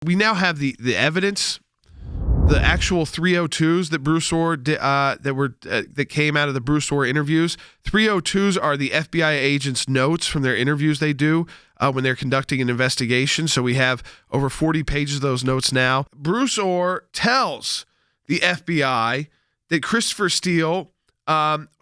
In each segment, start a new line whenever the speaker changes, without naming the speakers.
We now have the evidence, the actual 302s that Bruce Orr that came out of the Bruce Orr interviews. 302s are the FBI agents' notes from their interviews they do when they're conducting an investigation. So we have over 40 pages of those notes now. Bruce Orr tells the FBI that Christopher Steele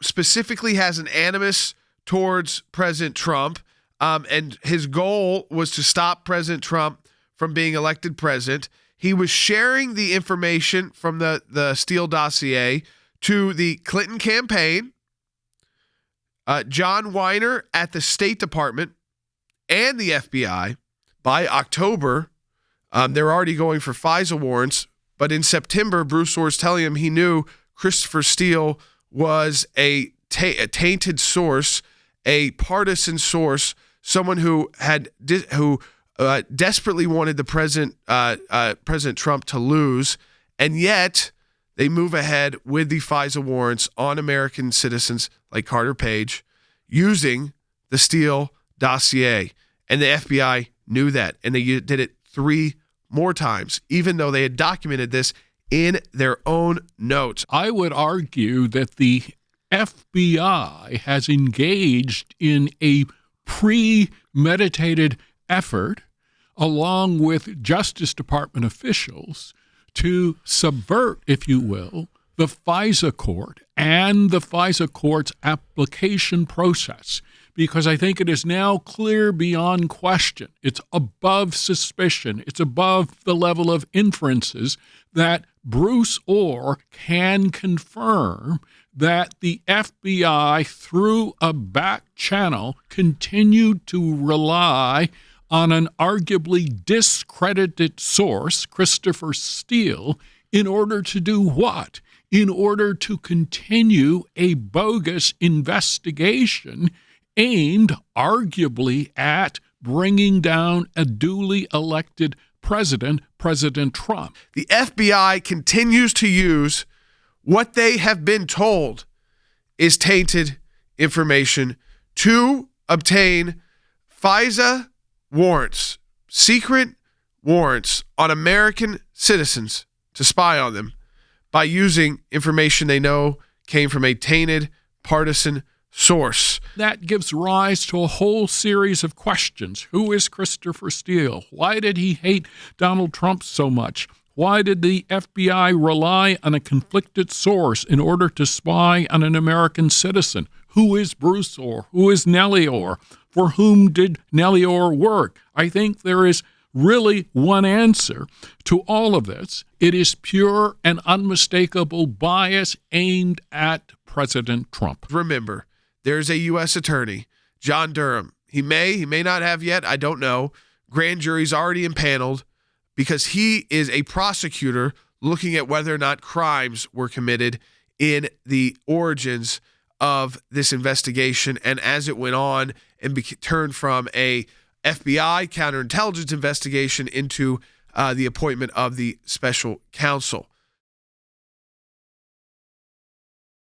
specifically has an animus towards President Trump, and his goal was to stop President Trump from being elected president. He was sharing the information from the Steele dossier to the Clinton campaign, John Weiner at the State Department, and the FBI. By October, they're already going for FISA warrants, but in September, Bruce Orr's telling him he knew Christopher Steele was a tainted source, a partisan source, someone who desperately wanted the President Trump to lose, and yet they move ahead with the FISA warrants on American citizens like Carter Page using the Steele dossier. And the FBI knew that, and they did it 3 more times, even though they had documented this in their own notes.
I would argue that the FBI has engaged in a premeditated effort along with Justice Department officials to subvert, if you will, the FISA court and the FISA court's application process, because I think it is now clear beyond question, it's above suspicion, it's above the level of inferences, that Bruce Orr can confirm that the FBI, through a back channel, continued to rely on an arguably discredited source, Christopher Steele, in order to do what? In order to continue a bogus investigation aimed arguably at bringing down a duly elected president, President Trump.
The FBI continues to use what they have been told is tainted information to obtain FISA warrants, secret warrants on American citizens to spy on them by using information they know came from a tainted partisan source.
That gives rise to a whole series of questions. Who is Christopher Steele? Why did he hate Donald Trump so much? Why did the FBI rely on a conflicted source in order to spy on an American citizen? Who is Bruce Orr? Who is Nellie Orr? For whom did Nellie Orr work? I think there is really one answer to all of this. It is pure and unmistakable bias aimed at President Trump.
Remember, there's a U.S. attorney, John Durham. He may not have yet. I don't know. Grand jury's already impaneled because he is a prosecutor looking at whether or not crimes were committed in the origins of this investigation and as it went on and turned from a FBI counterintelligence investigation into the appointment of the special counsel.